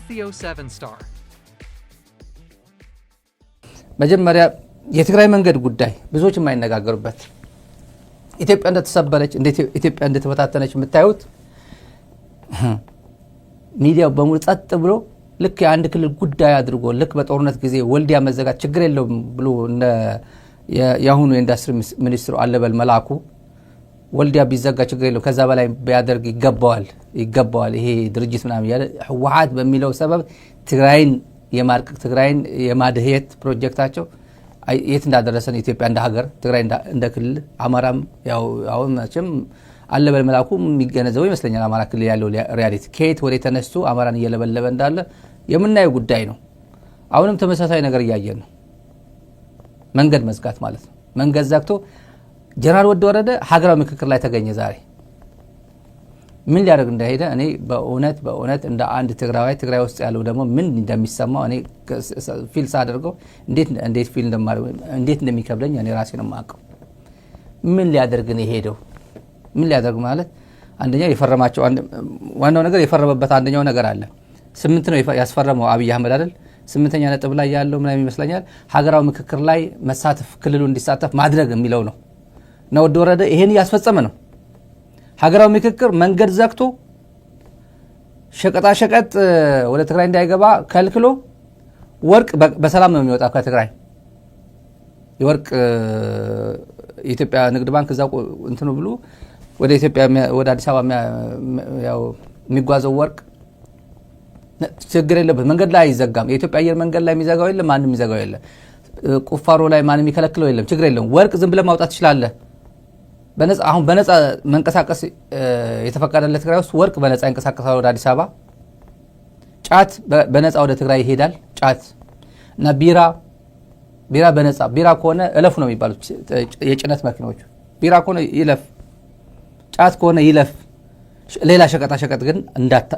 Theo 7-star መጀመሪያ የትግራይ መንገድ ጉዳይ ብዙዎች የማይነጋገሩበት ኢትዮጵያ እንደተሰበረች ኢትዮጵያ እንደተበታተነች የምታዩት ሚዲያው በሙሉ ጸጥ ብሎ ልክ የአንድ ክልል ጉዳይ አድርጎ ልክ በጦርነት ጊዜ ወልዲያ መዘጋት ችግር የለውም ብሎ እንደ ያሁኑ የኢንዱስትሪ ሚኒስትሩ አለበል መላኩ ወልዲያ ቢዘጋ ችግር የለውም ከዛ በላይ ቢያደርግ ይገባዋል ይሄ ድርጅት ምናምን ያለ ህወሓት በሚለው ሰበብ ትግራይን የማርቀቅ ትግራይን የማድሄት ፕሮጀክታቸው የት እንዳደረሰን ኢትዮጵያ እንደ ሀገር ትግራይ እንደ ክልል አማራም ያው አሁን መቼም አለበል መላኩ የሚገነዘበው ይመስለኛል አማራ ክልል ያለው ሪያሊቲ ከየት ወደ ተነስቶ አማራን እየለበለበ እንዳለ የምናየው ጉዳይ ነው። አሁንም ተመሳሳይ ነገር እያየን ነው። መንገድ መዝጋት ማለት ነው። መንገድ ዘግቶ ጀነራል ወረደ ሀገራዊ ምክክር ላይ ተገኘ ዛሬ ምን ሊያደርግ እንደሄደ እኔ በእውነት እንደ አንድ ትግራይ ውስጥ ያለው ደግሞ ምን እንደሚሰማው እኔ ፊልስ አድርገው እንዴት ፊል እንዴት እንደሚከብለኝ እኔ ራሴ ነው የማውቀው። ምን ሊያደርግ ነው የሄደው? ምን ሊያደርግ ማለት አንደኛ የፈረማቸው ዋናው ነገር የፈረመበት አንደኛው ነገር አለ 8 ነው ያስፈረመው አብይ አህመድ አይደል 8ኛ ነጥብ ላይ ያለው ምን ይመስለኛል ሀገራዊ ምክክር ላይ መሳተፍ ክልሉ እንዲሳተፍ ማድረግ የሚለው ነው ነው ወረደ ይሄን ያስፈጸመ ነው። ሀገራዊ ምክክር መንገድ ዘግቶ ሸቀጣ ወደ ትግራይ እንዳይገባ ከልክሎ ወርቅ በሰላም ነው የሚወጣው ከትግራይ የወርቅ የኢትዮጵያ ንግድ ባንክ እዛው እንትኑ ብሎ ወደ ኢትዮጵያ ወደ አዲስ አበባ ያው የሚጓዘው ወርቅ ችግር የለበት መንገድ ላይ አይዘጋም። የኢትዮጵያ አየር መንገድ ላይ የሚዘጋው የለም ማንንም የሚዘጋው የለም። ቁፋሮ ላይ ማንንም የሚከለክለው የለም። ችግር የለም። ወርቅ ዝም ብለህ ማውጣት ትችላለህ። በነፃ መንቀሳቀስ የተፈቀደለት ትግራይ ውስጥ ወርቅ በነፃ ይንቀሳቀሳል ወደ አዲስ አበባ። ጫት በነፃ ወደ ትግራይ ይሄዳል። ጫት እና ቢራ በነፃ ቢራ ከሆነ እለፉ ነው የሚባሉት የጭነት መኪኖች ቢራ ከሆነ ይለፍ ጫት ከሆነ ይለፍ ሌላ ሸቀጣ ግን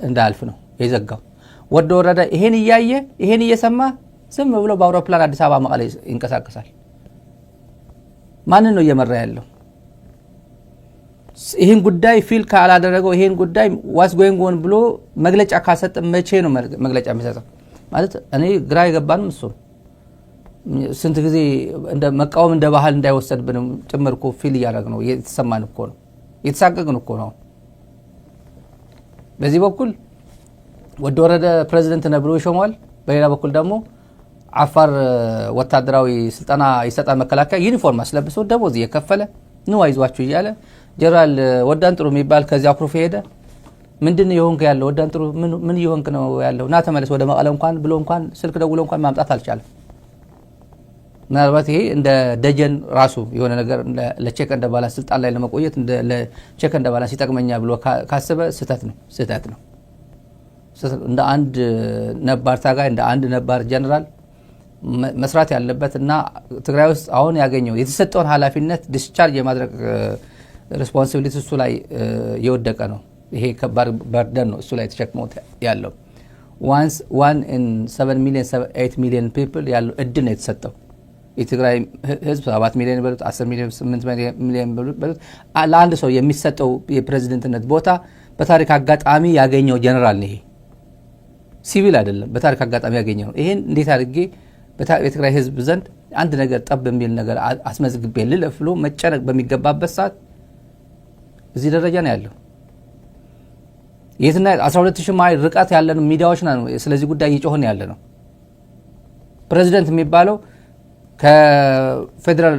እንዳልፍ ነው የዘጋው። ወረደ ይሄን እያየ ይሄን እየሰማ ዝም ብሎ በአውሮፕላን አዲስ አበባ መቀሌ ይንቀሳቀሳል። ማንን ነው እየመራ ያለው? ይሄን ጉዳይ ፊል ካላደረገው ይሄን ጉዳይ ዋስ ጎይንግ ኦን ብሎ መግለጫ ካሰጠ መቼ ነው መግለጫ የሚሰጠው? ማለት እኔ ግራ የገባንም እሱ ስንት ጊዜ እንደ መቃወም እንደ ባህል እንዳይወሰድብንም ጭምር እኮ ፊል እያደረግነው የተሰማን እኮ ነው የተሳቀቅን እኮ ነው። በዚህ በኩል ወረደ ፕሬዝዳንት ነብሮ ይሾማል። በሌላ በኩል ደግሞ አፋር ወታደራዊ ስልጠና ይሰጣል። መከላከያ ዩኒፎርም አስለብሶ ደሞዝ እየከፈለ ነው አይዟችሁ እያለ ጀነራል ወዳን ጥሩ የሚባል ከዚያ አኩርፎ ሄደ። ምንድነው የሆንከ ያለው ወዳን ጥሩ ምን ይሆንክ ነው ያለው? ና ተመለስ ወደ መቀለ እንኳን ብሎ እንኳን ስልክ ደውሎ እንኳን ማምጣት አልቻለም። ምናልባት ይሄ እንደ ደጀን ራሱ የሆነ ነገር ለቼክ እንደ ባላንስ ስልጣን ላይ ለመቆየት እንደ ለቼክ እንደ ባላንስ ይጠቅመኛ ብሎ ካሰበ ስህተት ነው። እንደ አንድ ነባር ታጋይ እንደ አንድ ነባር ጀነራል መስራት ያለበት እና ትግራይ ውስጥ አሁን ያገኘው የተሰጠውን ኃላፊነት ዲስቻርጅ የማድረግ ሪስፖንሲቢሊቲ እሱ ላይ የወደቀ ነው። ይሄ ከባድ በርደን ነው እሱ ላይ ተሸክሞት ያለው። once 1 in 7 million 8 million people ያለው እድል ነው የተሰጠው። የትግራይ ህዝብ 7 ሚሊዮን በሉት 10 ሚሊዮን 8 ሚሊዮን በሉት ለአንድ ሰው የሚሰጠው የፕሬዝዳንትነት ቦታ በታሪክ አጋጣሚ ያገኘው ጀነራል ነው። ይሄ ሲቪል አይደለም፣ በታሪክ አጋጣሚ ያገኘው ነው። ይሄን እንዴት አድርጌ በትግራይ ህዝብ ዘንድ አንድ ነገር ጠብ የሚል ነገር አስመዝግቤ ልለፍሎ መጨነቅ በሚገባበት ሰዓት እዚህ ደረጃ ነው ያለው። የትና 12000 ማይል ርቀት ያለን ሚዲያዎች ነው ስለዚህ ጉዳይ እየጮህን ያለ ነው። ፕሬዝዳንት የሚባለው ከፌደራል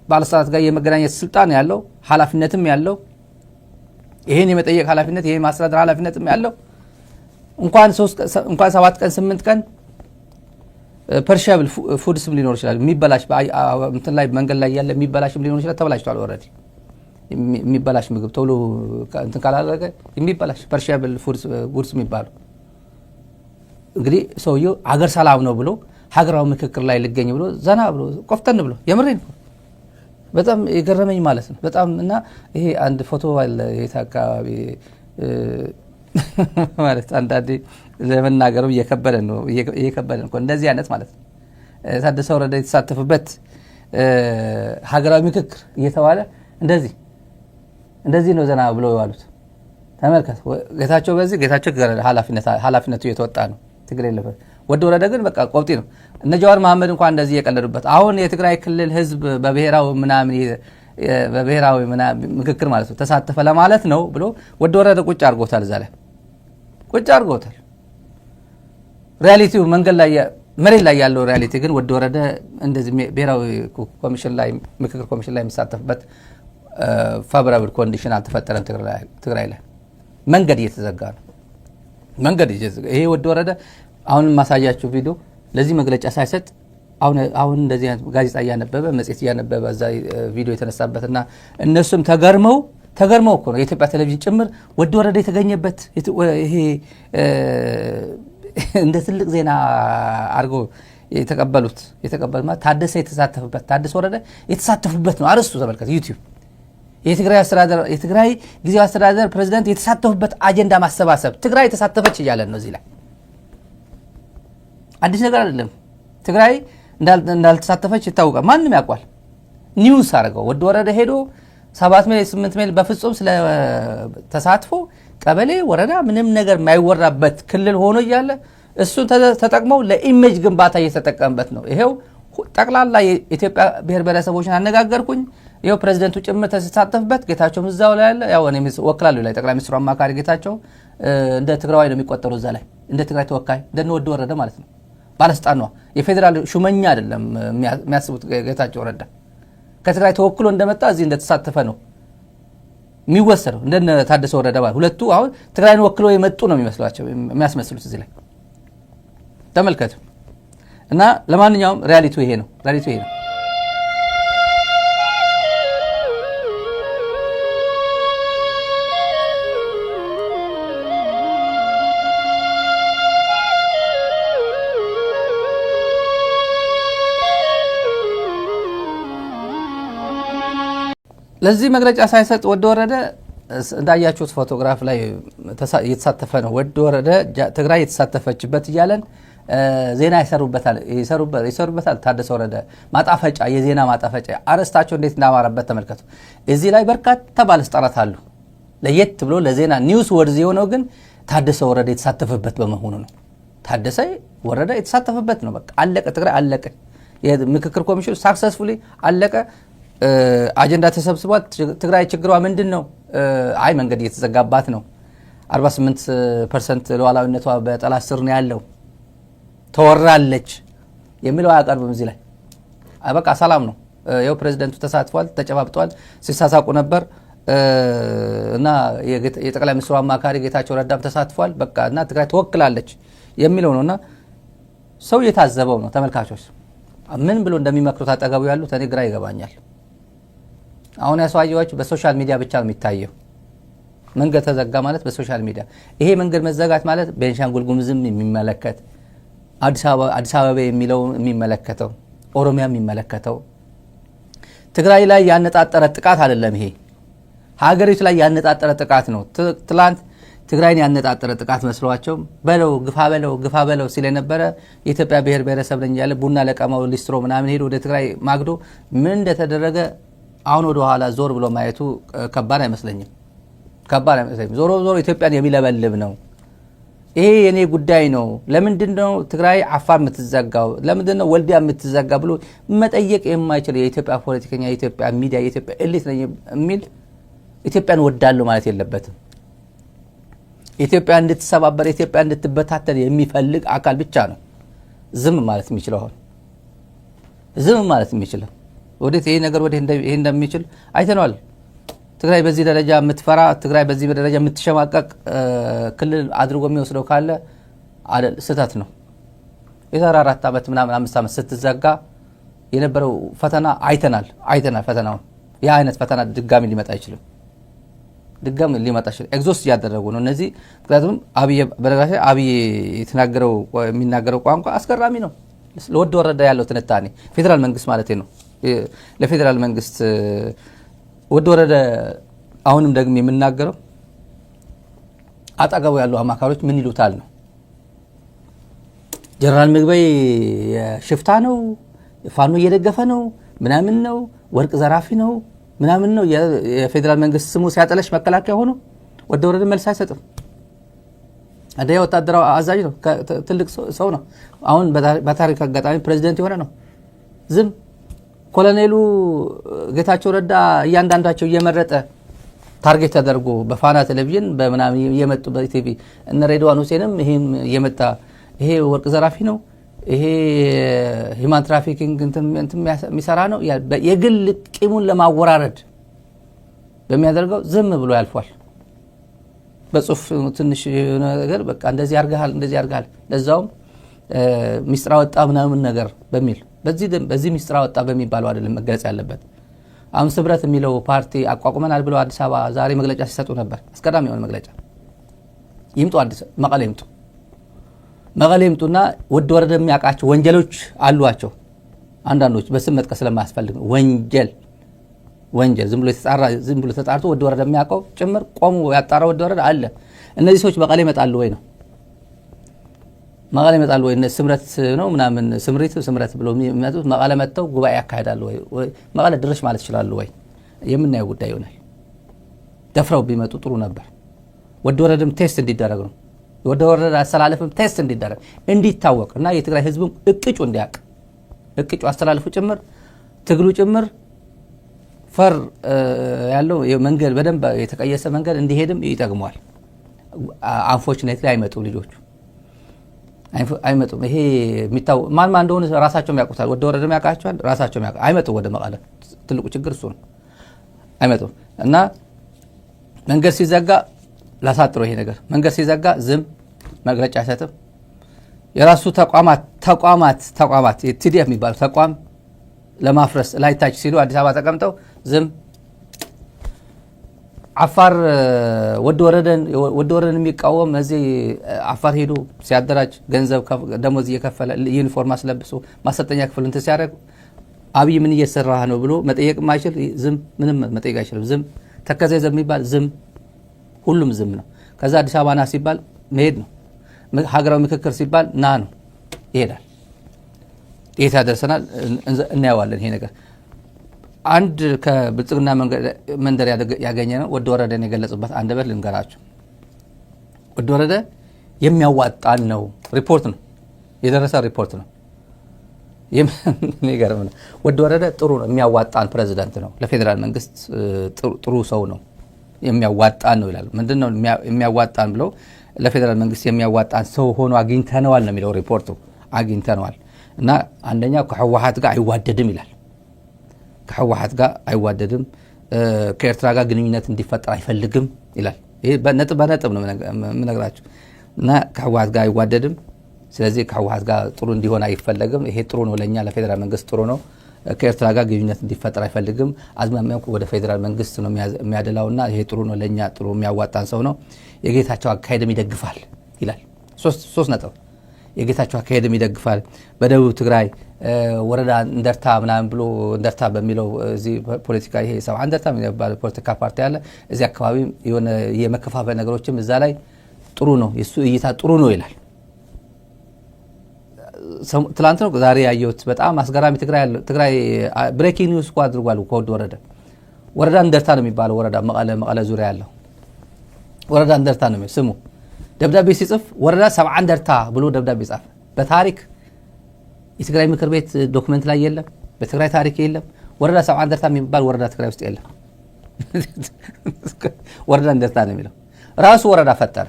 ባለስልጣናት ጋር የመገናኘት ስልጣን ያለው ኃላፊነትም ያለው ይሄን የመጠየቅ ኃላፊነት ይሄን ማስተዳደር ኃላፊነትም ያለው እንኳን 7 ቀን 8 ቀን ፐርሻብል ፉድስም ሊኖር ይችላል። የሚበላሽ እንትን ላይ መንገድ ላይ ያለ የሚበላሽም ሊኖር ይችላል። ተበላሽቷል ኦሬዲ የሚበላሽ ምግብ ቶሎ እንትን ካላደረገ የሚበላሽ ፐርሻብል ፉድስ የሚባሉ እንግዲህ ሰውየው አገር ሰላም ነው ብሎ ሀገራዊ ምክክር ላይ ልገኝ ብሎ ዘና ብሎ ቆፍተን ብሎ የምሬን በጣም የገረመኝ ማለት ነው። በጣም እና ይሄ አንድ ፎቶ አለ የታካቢ ማለት አንዳንዴ ለመናገርም እየከበደን ነው እንደዚህ አይነት ማለት ነው። ታደሰ ወረደ የተሳተፈበት ሀገራዊ ምክክር እየተባለ እንደዚህ ነው ዘና ብሎ ያሉት ተመልከት። ጌታቸው በዚህ ጌታቸው ኃላፊነቱ የተወጣ ነው። ትግሬ ለበት ወደ ወረደ ግን በቃ ቆብጢ ነው። እነ ጀዋር መሐመድ እንኳን እንደዚህ የቀለዱበት አሁን የትግራይ ክልል ህዝብ በብሔራዊ ምክክር ማለት ነው ተሳተፈ ለማለት ነው ብሎ ወደ ወረደ ቁጭ አድርጎታል። እዛ ላይ ቁጭ አድርጎታል። ሪያሊቲው መንገድ ላይ መሬት ላይ ያለው ሪያሊቲ ግን ወደ ወረደ እንደዚህ ብሔራዊ ምክክር ኮሚሽን ላይ የሚሳተፍበት ፋቮራብል ኮንዲሽን አልተፈጠረም። ትግራይ ላይ መንገድ እየተዘጋ ነው። ይሄ ወደ ወረደ አሁን ማሳያችሁ ቪዲዮ ለዚህ መግለጫ ሳይሰጥ አሁን እንደዚህ ጋዜጣ እያነበበ መጽሔት እያነበበ እዛ ቪዲዮ የተነሳበትና እነሱም ተገርመው እኮ ነው የኢትዮጵያ ቴሌቪዥን ጭምር ወደ ወረደ የተገኘበት ይሄ እንደ ትልቅ ዜና አድርጎ የተቀበሉት ማለት ታደሰ ወረደ የተሳተፉበት ነው። አርዕስቱ ተመልከቱ። ዩቲዩብ የትግራይ ጊዜያዊ አስተዳደር ፕሬዝዳንት የተሳተፉበት አጀንዳ ማሰባሰብ ትግራይ ተሳተፈች እያለን ነው። እዚህ ላይ አዲስ ነገር አይደለም። ትግራይ እንዳልተሳተፈች ይታወቃል። ማንም ያውቃል። ኒውስ አድርገው ወደ ወረደ ሄዶ 7 ሜል 8 ሜል በፍጹም ስለ ተሳትፎ ቀበሌ ወረዳ ምንም ነገር የማይወራበት ክልል ሆኖ እያለ እሱን ተጠቅመው ለኢሜጅ ግንባታ እየተጠቀምበት ነው። ይሄው ጠቅላላ የኢትዮጵያ ብሔር ብሔረሰቦችን አነጋገርኩኝ። ይሄው ፕሬዝዳንቱ ጭምር ተሳተፍበት። ጌታቸውም እዛው ላይ ያለ ያው እኔ ወክላለሁ ላይ ጠቅላይ ሚኒስትሩ አማካሪ ጌታቸው እንደ ትግራዋይ ነው የሚቆጠረው። እዛ ላይ እንደ ትግራይ ተወካይ እንደነ ወደ ወረደ ማለት ነው። ባለስልጣን ነው። የፌዴራል ሹመኛ አይደለም የሚያስቡት። ጌታቸው ረዳ ከትግራይ ተወክሎ እንደመጣ እዚህ እንደተሳተፈ ነው የሚወሰደው። እንደነ ታደሰ ወረደ ማለት ሁለቱ አሁን ትግራይን ወክሎ የመጡ ነው የሚያስመስሉት። እዚህ ላይ ተመልከቱ። እና ለማንኛውም ሪያሊቲው ይሄ ነው። ለዚህ መግለጫ ሳይሰጥ ወደ ወረደ እንዳያችሁት ፎቶግራፍ ላይ እየተሳተፈ ነው። ወደ ወረደ ትግራይ የተሳተፈችበት እያለን ዜና ይሰሩበታል። ታደሰ ወረደ ማጣፈጫ፣ የዜና ማጣፈጫ አርዕስታቸው እንዴት እንዳማረበት ተመልከቱ። እዚህ ላይ በርካታ ባለስልጣናት አሉ። ለየት ብሎ ለዜና ኒውስ ወርዝ የሆነው ግን ታደሰ ወረደ የተሳተፈበት በመሆኑ ነው። ታደሰ ወረደ የተሳተፈበት ነው። በቃ አለቀ። ትግራይ አለቀ። የምክክር ኮሚሽኑ ሳክሰስፉሊ አለቀ። አጀንዳ ተሰብስቧል። ትግራይ ችግሯ ምንድን ነው? አይ መንገድ እየተዘጋባት ነው። 48% ሉዓላዊነቷ በጠላት ስር ነው ያለው፣ ተወራለች የሚለው አያቀርብም። እዚህ ላይ በቃ ሰላም ነው። ይኸው ፕሬዝዳንቱ ተሳትፏል፣ ተጨባብጧል፣ ሲሳሳቁ ነበር እና የጠቅላይ ሚኒስትሩ አማካሪ ጌታቸው ረዳም ተሳትፏል። በቃ እና ትግራይ ተወክላለች የሚለው ነውና ሰው የታዘበው ነው። ተመልካቾች ምን ብሎ እንደሚመክሩት አጠገቡ ያሉት እኔ ግራ ይገባኛል። አሁን ያሳየዋችሁ በሶሻል ሚዲያ ብቻ ነው የሚታየው። መንገድ ተዘጋ ማለት በሶሻል ሚዲያ። ይሄ መንገድ መዘጋት ማለት ቤንሻንጉል ጉሙዝም የሚመለከት አዲስ አበባ የሚለው የሚመለከተው ኦሮሚያ የሚመለከተው ትግራይ ላይ ያነጣጠረ ጥቃት አይደለም። ይሄ ሀገሪቱ ላይ ያነጣጠረ ጥቃት ነው። ትላንት ትግራይን ያነጣጠረ ጥቃት መስሏቸው ግፋ በለው ሲል የነበረ የኢትዮጵያ ብሔር ብሔረሰብ ነኝ ያለ ቡና ለቀማው ሊስትሮ ምናምን ሄዶ ወደ ትግራይ ማግዶ ምን እንደተደረገ አሁን ወደ ኋላ ዞር ብሎ ማየቱ ከባድ አይመስለኝም። ዞሮ ኢትዮጵያን የሚለበልብ ነው። ይሄ የኔ ጉዳይ ነው። ለምንድነው ትግራይ አፋር የምትዘጋው? ለምንድነው ወልዲያ የምትዘጋ ብሎ መጠየቅ የማይችል የኢትዮጵያ ፖለቲከኛ፣ የኢትዮጵያ ሚዲያ፣ የኢትዮጵያ ኤሊት ነኝ የሚል ኢትዮጵያን ወዳለው ማለት የለበትም። ኢትዮጵያ እንድትሰባበር፣ ኢትዮጵያ እንድትበታተን የሚፈልግ አካል ብቻ ነው ዝም ማለት የሚችለው። አሁን ዝም ማለት የሚችለው ወዴት ይሄ ነገር ይሄ እንደሚችል አይተናል። ትግራይ በዚህ ደረጃ የምትፈራ፣ ትግራይ በዚህ ደረጃ የምትሸማቀቅ ክልል አድርጎ የሚወስደው ካለ ስህተት ነው። የዛሬ 4 ዓመት ምናምን 5 ዓመት ስትዘጋ የነበረው ፈተና አይተናል። ፈተናውን ያ አይነት ፈተና ድጋሚ ሊመጣ አይችልም። ኤግዞስት እያደረጉ ነው እነዚህ። ምክንያቱም አብይ የሚናገረው ቋንቋ አስገራሚ ነው። ለወደ ወረደ ያለው ትንታኔ ፌዴራል መንግስት ማለት ነው። ለፌዴራል መንግስት ወደ ወረደ አሁንም ደግሞ የምናገረው አጠገቡ ያሉ አማካሪዎች ምን ይሉታል ነው። ጀነራል ምግበይ ሽፍታ ነው፣ ፋኖ እየደገፈ ነው፣ ምናምን ነው፣ ወርቅ ዘራፊ ነው ምናምን ነው። የፌዴራል መንግስት ስሙ ሲያጠለሽ መከላከያ ሆኖ ወደ ወረደ መልስ አይሰጥም። አደያ ወታደራዊ አዛዥ ነው፣ ትልቅ ሰው ነው። አሁን በታሪክ አጋጣሚ ፕሬዝዳንት የሆነ ነው። ዝም ኮሎኔሉ ጌታቸው ረዳ እያንዳንዳቸው እየመረጠ ታርጌት ተደርጎ በፋና ቴሌቪዥን በመናም እየመጡ በቲቪ እነ ሬድዋን ሁሴንም ይሄም እየመጣ ይሄ ወርቅ ዘራፊ ነው፣ ይሄ ሂማን ትራፊኪንግ እንትን የሚሰራ ነው የግል ቂሙን ለማወራረድ በሚያደርገው ዝም ብሎ ያልፏል። በጽሁፍ ትንሽ ነገር በቃ እንደዚህ አርጋሃል ለዛውም ሚስጥር አወጣ ምናምን ነገር በሚል በዚህ ሚስጥር አወጣ በሚባለው አይደለም መገለጽ ያለበት። አሁን ስብረት የሚለው ፓርቲ አቋቁመናል ብለው አዲስ አበባ ዛሬ መግለጫ ሲሰጡ ነበር። አስቀዳሚ የሆነ መግለጫ ይምጡ፣ መቀሌ ይምጡና ወደ ወረደ የሚያውቃቸው ወንጀሎች አሏቸው። አንዳንዶች በስም መጥቀስ ስለማያስፈልግ ወንጀል ዝም ብሎ ተጣርቶ ወደ ወረደ የሚያውቀው ጭምር ቆሙ ያጣራ ወደ ወረደ አለ። እነዚህ ሰዎች መቀሌ ይመጣሉ ወይ ነው መቀሌ ይመጣሉ ወይ? ስምረት ነው ምናምን ስምረት ብሎ የሚመጡት መቀሌ መጥተው ጉባኤ ያካሂዳሉ ወይ? መቀሌ ድረሽ ማለት ይችላሉ ወይ? የምናየው ጉዳይ ይሆናል። ደፍረው ቢመጡ ጥሩ ነበር። ወደ ወረደም ቴስት እንዲደረግ ነው። ወደ ወረደ አስተላለፍም ቴስት እንዲደረግ እንዲታወቅ እና የትግራይ ህዝብም እቅጩ እንዲያውቅ እቅጩ አስተላለፉ ጭምር ትግሉ ጭምር ፈር ያለው መንገድ በደንብ የተቀየሰ መንገድ እንዲሄድም ይጠቅመዋል። አንፎርቹኔትሊ አይመጡም ልጆቹ አይመጡም። ይሄ የሚታው ማን እንደሆነ ራሳቸውም ያውቁታል። ወደ ወረደም ያውቃቸዋል፣ ራሳቸውም ያውቃ አይመጡም። ወደ መቀለ ትልቁ ችግር እሱ ነው። አይመጡም እና መንገድ ሲዘጋ ላሳጥሮ ይሄ ነገር መንገድ ሲዘጋ ዝም መግለጫ አይሰጥም። የራሱ ተቋማት የቲዲኤፍ የሚባለው ተቋም ለማፍረስ ላይታች ሲሉ አዲስ አበባ ተቀምጠው ዝም። አፋር ወደ ወረደን የሚቃወም እዚህ አፋር ሄዶ ሲያደራጅ ገንዘብ ደሞዝ እየከፈለ ዩኒፎርም አስለብሶ ማሰልጠኛ ክፍል እንትን ሲያደርግ አብይ ምን እየሰራህ ነው ብሎ መጠየቅ ማይችል ዝም፣ ምንም መጠየቅ አይችልም። ዝም ተከዘ የሚባል ዝም፣ ሁሉም ዝም ነው። ከዛ አዲስ አበባ ና ሲባል መሄድ ነው። ሀገራዊ ምክክር ሲባል ና ነው፣ ይሄዳል። የት ያደርሰናል እናየዋለን። ይሄ ነገር አንድ ከብልጽግና መንደር ያገኘ ነው። ወደ ወረደን የገለጹበት አንደበት ልንገራችሁ። ወደ ወረደ የሚያዋጣን ነው፣ ሪፖርት ነው የደረሰ ሪፖርት ነው። የሚገርም ነው። ወደ ወረደ ጥሩ ነው፣ የሚያዋጣን ፕሬዝዳንት ነው፣ ለፌዴራል መንግስት ጥሩ ሰው ነው፣ የሚያዋጣን ነው ይላል። ምንድነው የሚያዋጣን ብለው ለፌዴራል መንግስት የሚያዋጣን ሰው ሆኖ አግኝተነዋል ነው የሚለው ሪፖርቱ። አግኝተነዋል እና አንደኛ ከህወሓት ጋር አይዋደድም ይላል። ከህወሓት ጋር አይዋደድም፣ ከኤርትራ ጋር ግንኙነት እንዲፈጠር አይፈልግም ይላል። ይሄ በነጥብ ነው የምነግራችሁ። እና ከህወሓት ጋር አይዋደድም፣ ስለዚህ ከህወሓት ጋር ጥሩ እንዲሆን አይፈለግም። ይሄ ጥሩ ነው ለኛ ለፌዴራል መንግስት ጥሩ ነው። ከኤርትራ ጋር ግንኙነት እንዲፈጠር አይፈልግም። አዝማሚያው ወደ ፌዴራል መንግስት ነው የሚያደላውና ይሄ ጥሩ ነው ለኛ ጥሩ የሚያዋጣን ሰው ነው። የጌታቸው አካሄድም ይደግፋል ይላል። ሶስት ነጥብ የጌታቸው አካሄድም ይደግፋል። በደቡብ ትግራይ ወረዳ እንደርታ ምናምን ብሎ እንደርታ በሚለው እዚህ ፖለቲካ ይሄ ሰው እንደርታ የሚባል ፖለቲካ ፓርቲ አለ። እዚህ አካባቢ የሆነ የመከፋፈል ነገሮችም እዛ ላይ ጥሩ ነው፣ የሱ እይታ ጥሩ ነው ይላል። ትላንት ነው ዛሬ ያየሁት በጣም አስገራሚ ትግራይ ብሬኪንግ ኒውስ እኮ አድርጓል። ከወደ ወረዳ እንደርታ ነው የሚባለው ወረዳ መቀለ ዙሪያ ያለው ወረዳ እንደርታ ነው ስሙ። ደብዳቤ ሲጽፍ ወረዳ 70 እንደርታ ብሎ ደብዳቤ ጻፈ። በታሪክ የትግራይ ምክር ቤት ዶክመንት ላይ የለም፣ በትግራይ ታሪክ የለም። ወረዳ 70 እንደርታ የሚባል ወረዳ ትግራይ ውስጥ የለም። ወረዳ እንደርታ ነው የሚለው ራሱ ወረዳ ፈጠረ።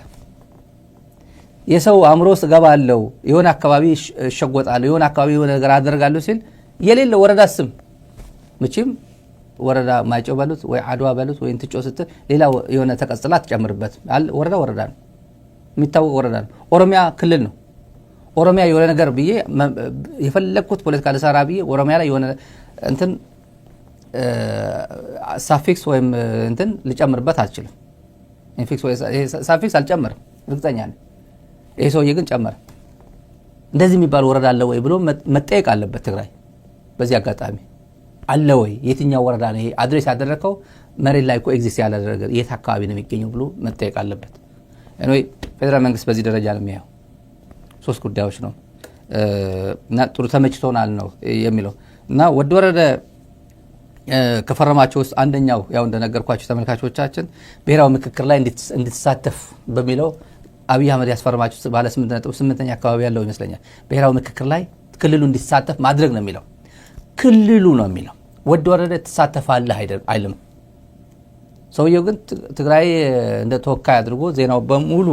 የሰው አእምሮ ውስጥ ገባለው የሆነ አካባቢ እሸጎጣለሁ የሆነ አካባቢ የሆነ ነገር አደርጋለሁ ሲል የሌለ ወረዳ ስም መቼም ወረዳ ማይጨው በሉት ወይ አድዋ በሉት ወይ እንትጮ ስትል ሌላ የሆነ ተቀጽላ ትጨምርበት ወረዳ ነው የሚታወቅ ወረዳ ነው። ኦሮሚያ ክልል ነው። ኦሮሚያ የሆነ ነገር ብዬ የፈለኩት ፖለቲካ ለሰራ ብዬ ኦሮሚያ ላይ የሆነ እንትን ሳፊክስ ወይም እንትን ልጨምርበት አልችልም። ኢንፊክስ ወይ ሳፊክስ አልጨምርም እርግጠኛ ነኝ። ይሄ ሰውዬ ግን ጨመረ። እንደዚህ የሚባል ወረዳ አለ ወይ ብሎ መጠየቅ አለበት ትግራይ። በዚህ አጋጣሚ አለ ወይ የትኛው ወረዳ ነው ይሄ አድሬስ ያደረከው መሬት ላይ እኮ ኤግዚስት ያላደረገ የት አካባቢ ነው የሚገኘው ብሎ መጠየቅ አለበት። anyway ፌደራል መንግስት በዚህ ደረጃ ነው የሚያየው። ሶስት ጉዳዮች ነው እና ጥሩ ተመችቶናል ነው የሚለው እና ወደ ወረደ ከፈረማቸው ውስጥ አንደኛው ያው እንደነገርኳችሁ ተመልካቾቻችን ብሔራዊ ምክክር ላይ እንድትሳተፍ በሚለው አብይ አህመድ ያስፈረማቸው ባለ 8.8ኛ አካባቢ ያለው ይመስለኛል። ብሔራዊ ምክክር ላይ ክልሉ እንዲሳተፍ ማድረግ ነው የሚለው። ክልሉ ነው የሚለው። ወደ ወረደ ትሳተፋለህ አይልም። ሰውየው ግን ትግራይ እንደ ተወካይ አድርጎ ዜናው በሙሉ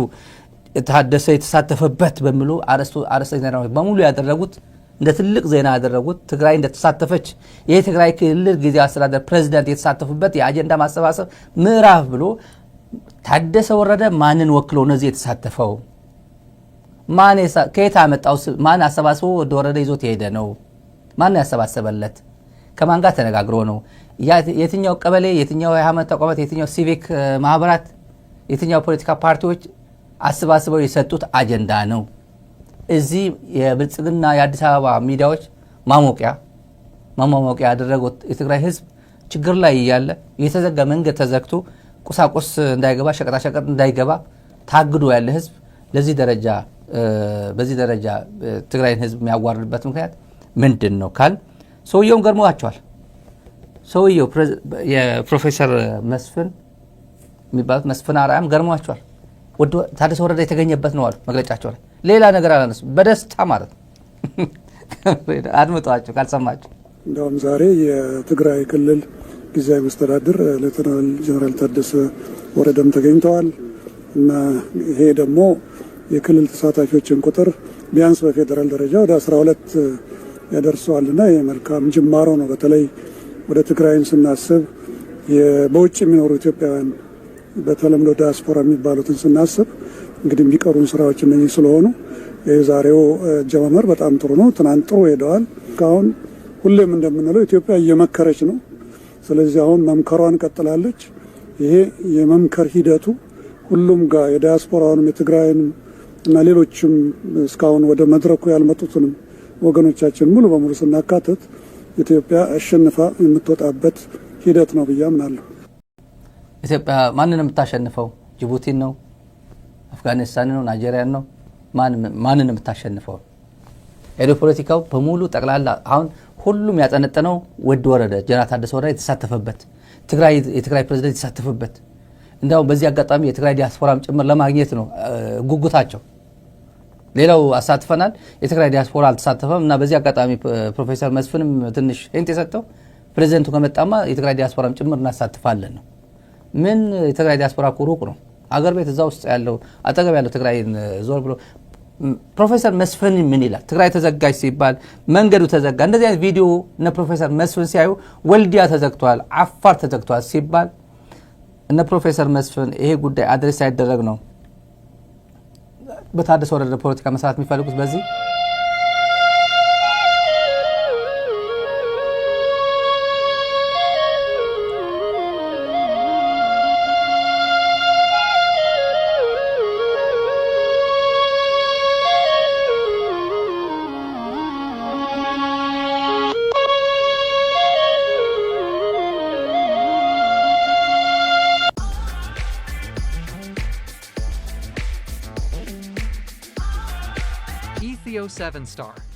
ታደሰ የተሳተፈበት በሚሉ አርዕስተ ዜናዎች በሙሉ ያደረጉት እንደ ትልቅ ዜና ያደረጉት ትግራይ እንደተሳተፈች ይሄ ትግራይ ክልል ጊዜያዊ አስተዳደር ፕሬዝዳንት የተሳተፉበት የአጀንዳ ማሰባሰብ ምዕራፍ ብሎ ታደሰ ወረደ ማንን ወክሎ ነው እዚህ የተሳተፈው? ከየት አመጣው? ማን አሰባስቦ ወደ ወረደ ይዞት የሄደ ነው? ማን ያሰባሰበለት? ከማን ጋር ተነጋግሮ ነው? የትኛው ቀበሌ፣ የትኛው የሃይማኖት ተቋማት፣ የትኛው ሲቪክ ማህበራት፣ የትኛው ፖለቲካ ፓርቲዎች አሰባስበው የሰጡት አጀንዳ ነው? እዚህ የብልጽግና የአዲስ አበባ ሚዲያዎች ማሞቂያ ያደረጉት የትግራይ ህዝብ ችግር ላይ እያለ የተዘጋ መንገድ ተዘግቶ ቁሳቁስ እንዳይገባ ሸቀጣሸቀጥ እንዳይገባ ታግዶ ያለ ህዝብ በዚህ ደረጃ ትግራይን ህዝብ የሚያዋርድበት ምክንያት ምንድን ነው ካል ሰውየውም ገርሟቸዋል። ሰውየው የፕሮፌሰር መስፍን የሚባሉት መስፍን አርአያም ገርሟቸዋል። ታደሰ ወረደ የተገኘበት ነው አሉ መግለጫቸው ላይ። ሌላ ነገር አላነሱ፣ በደስታ ማለት ነው። አድምጧቸው ካልሰማቸው። እንደውም ዛሬ የትግራይ ክልል ጊዜያዊ መስተዳድር ሌተናል ጀነራል ታደሰ ወረደም ተገኝተዋል እና ይሄ ደግሞ የክልል ተሳታፊዎችን ቁጥር ቢያንስ በፌዴራል ደረጃ ወደ 12 ያደርሰዋልና የመልካም ጅማሮ ነው። በተለይ ወደ ትግራይን ስናስብ በውጭ የሚኖሩ ኢትዮጵያውያን በተለምዶ ዲያስፖራ የሚባሉትን ስናስብ እንግዲህ የሚቀሩን ስራዎች እነዚህ ስለሆኑ የዛሬው አጀማመር በጣም ጥሩ ነው። ትናንት ጥሩ ሄደዋል። ካሁን ሁሌም እንደምንለው ኢትዮጵያ እየመከረች ነው። ስለዚህ አሁን መምከሯን ቀጥላለች። ይሄ የመምከር ሂደቱ ሁሉም ጋር የዲያስፖራውንም የትግራይንም እና ሌሎችም እስካሁን ወደ መድረኩ ያልመጡትንም ወገኖቻችን ሙሉ በሙሉ ስናካትት ኢትዮጵያ አሸንፋ የምትወጣበት ሂደት ነው ብዬ አምናለሁ። ኢትዮጵያ ማንን የምታሸንፈው? ጅቡቲን ነው? አፍጋኒስታን ነው? ናይጄሪያን ነው? ማንን የምታሸንፈው? ሄዶ ፖለቲካው በሙሉ ጠቅላላ አሁን ሁሉም ያጠነጠነው ወደ ወረደ ጀነራል ታደሰ ወረደ የተሳተፈበት የትግራይ ፕሬዝዳንት የተሳተፈበት እንደው በዚህ አጋጣሚ የትግራይ ዲያስፖራም ጭምር ለማግኘት ነው ጉጉታቸው። ሌላው አሳትፈናል፣ የትግራይ ዲያስፖራ አልተሳተፈም እና በዚህ አጋጣሚ ፕሮፌሰር መስፍንም ትንሽ ሂንት የሰጠው ፕሬዝዳንቱ ከመጣማ የትግራይ ዲያስፖራም ጭምር እናሳትፋለን ነው። ምን የትግራይ ዲያስፖራ ሩቅ ነው፣ አገር ቤት እዛ ውስጥ ያለው አጠገብ ያለው ትግራይን ዞር ብሎ ፕሮፌሰር መስፍን ምን ይላል? ትግራይ ተዘጋጅ ሲባል መንገዱ ተዘጋ። እንደዚህ አይነት ቪዲዮ እነ ፕሮፌሰር መስፍን ሲያዩ ወልዲያ ተዘግቷል፣ አፋር ተዘግቷል ሲባል እነ ፕሮፌሰር መስፍን ይሄ ጉዳይ አድሬስ ሳይደረግ ነው በታደሰ ወረደ ፖለቲካ መስራት የሚፈልጉት። በዚህ Ethio 7 Star.